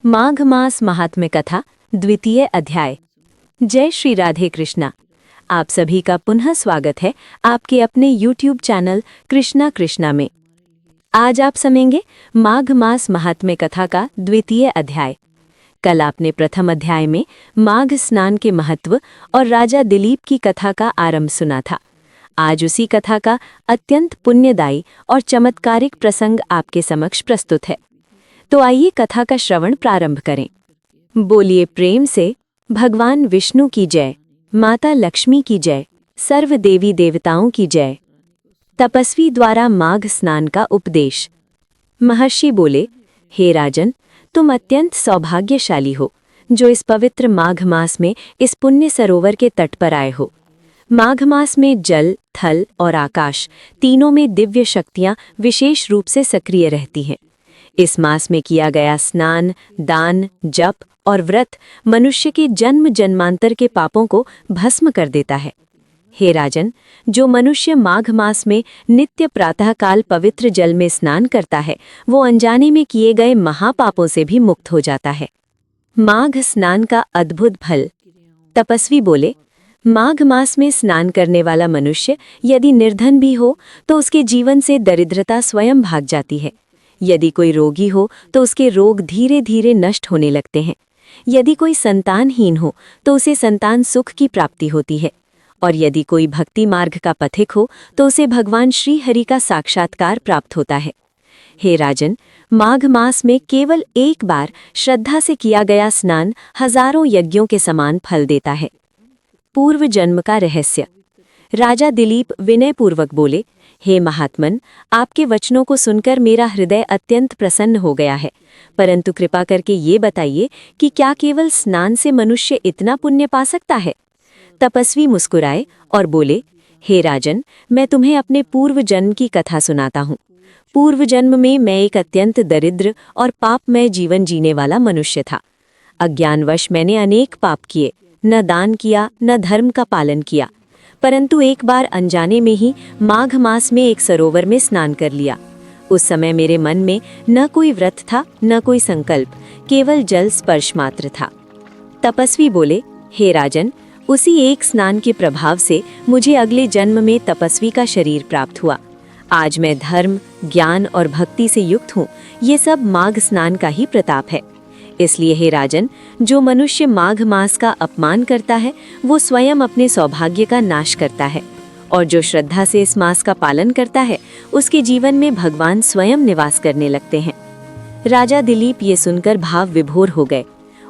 माघ मास महात्म्य कथा द्वितीय अध्याय। जय श्री राधे कृष्णा। आप सभी का पुनः स्वागत है आपके अपने YouTube चैनल कृष्णा कृष्णा में। आज आप सुनेंगे माघ मास महात्म्य कथा का द्वितीय अध्याय। कल आपने प्रथम अध्याय में माघ स्नान के महत्व और राजा दिलीप की कथा का आरंभ सुना था। आज उसी कथा का अत्यंत पुण्यदायी और चमत्कारिक प्रसंग आपके समक्ष प्रस्तुत है। तो आइए कथा का श्रवण प्रारंभ करें। बोलिए प्रेम से भगवान विष्णु की जय, माता लक्ष्मी की जय, सर्व देवी देवताओं की जय। तपस्वी द्वारा माघ स्नान का उपदेश। महर्षि बोले, हे राजन, तुम अत्यंत सौभाग्यशाली हो जो इस पवित्र माघ मास में इस पुण्य सरोवर के तट पर आए हो। माघ मास में जल, थल और आकाश तीनों में दिव्य शक्तियां विशेष रूप से सक्रिय रहती हैं। इस मास में किया गया स्नान, दान, जप और व्रत मनुष्य के जन्म जन्मांतर के पापों को भस्म कर देता है। हे राजन, जो मनुष्य माघ मास में नित्य प्रातःकाल पवित्र जल में स्नान करता है वो अनजाने में किए गए महापापों से भी मुक्त हो जाता है। माघ स्नान का अद्भुत फल। तपस्वी बोले, माघ मास में स्नान करने वाला मनुष्य यदि निर्धन भी हो तो उसके जीवन से दरिद्रता स्वयं भाग जाती है। यदि कोई रोगी हो तो उसके रोग धीरे धीरे नष्ट होने लगते हैं। यदि कोई संतानहीन हो तो उसे संतान सुख की प्राप्ति होती है। और यदि कोई भक्ति मार्ग का पथिक हो तो उसे भगवान श्री हरि का साक्षात्कार प्राप्त होता है। हे राजन, माघ मास में केवल एक बार श्रद्धा से किया गया स्नान हजारों यज्ञों के समान फल देता है। पूर्व जन्म का रहस्य। राजा दिलीप विनयपूर्वक बोले, हे महात्मन, आपके वचनों को सुनकर मेरा हृदय अत्यंत प्रसन्न हो गया है, परंतु कृपा करके ये बताइए कि क्या केवल स्नान से मनुष्य इतना पुण्य पा सकता है? तपस्वी मुस्कुराए और बोले, हे राजन, मैं तुम्हें अपने पूर्व जन्म की कथा सुनाता हूँ। पूर्व जन्म में मैं एक अत्यंत दरिद्र और पापमय जीवन जीने वाला मनुष्य था। अज्ञानवश मैंने अनेक पाप किए, न दान किया न धर्म का पालन किया, परंतु एक बार अनजाने में ही माघ मास में एक सरोवर में स्नान कर लिया। उस समय मेरे मन में न कोई व्रत था न कोई संकल्प, केवल जल स्पर्श मात्र था। तपस्वी बोले, हे राजन, उसी एक स्नान के प्रभाव से मुझे अगले जन्म में तपस्वी का शरीर प्राप्त हुआ। आज मैं धर्म, ज्ञान और भक्ति से युक्त हूँ। ये सब माघ स्नान का ही प्रताप है। इसलिए हे राजन, जो मनुष्य माघ मास का अपमान करता है वो स्वयं अपने सौभाग्य का नाश करता है, और जो श्रद्धा से इस मास का पालन करता है उसके जीवन में भगवान स्वयं निवास करने लगते हैं। राजा दिलीप ये सुनकर भाव विभोर हो गए।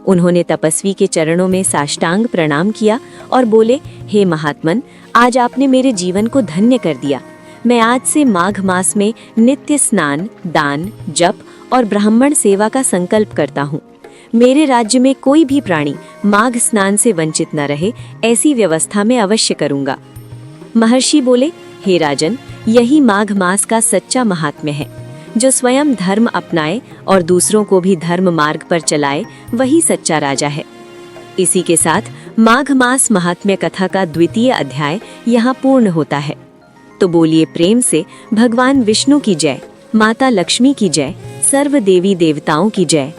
उन्होंने तपस्वी के चरणों में साष्टांग प्रणाम किया और बोले, हे महात्मन, आज आपने मेरे जीवन को धन्य कर दिया। मैं आज से माघ मास में नित्य स्नान, दान, जप और ब्राह्मण सेवा का संकल्प करता हूँ। मेरे राज्य में कोई भी प्राणी माघ स्नान से वंचित न रहे, ऐसी व्यवस्था में अवश्य करूंगा। महर्षि बोले, हे राजन, यही माघ मास का सच्चा महात्म्य है। जो स्वयं धर्म अपनाए और दूसरों को भी धर्म मार्ग पर चलाए, वही सच्चा राजा है। इसी के साथ माघ मास महात्म्य कथा का द्वितीय अध्याय यहाँ पूर्ण होता है। तो बोलिए प्रेम से भगवान विष्णु की जय, माता लक्ष्मी की जय, सर्व देवी देवताओं की जय।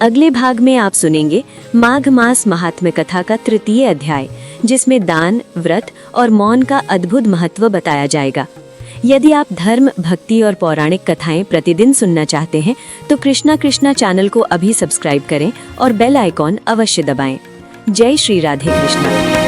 अगले भाग में आप सुनेंगे माघ मास महात्म्य कथा का तृतीय अध्याय, जिसमें दान, व्रत और मौन का अद्भुत महत्व बताया जाएगा। यदि आप धर्म, भक्ति और पौराणिक कथाएं प्रतिदिन सुनना चाहते हैं तो कृष्णा कृष्णा चैनल को अभी सब्सक्राइब करें और बेल आइकॉन अवश्य दबाएं। जय श्री राधे कृष्णा।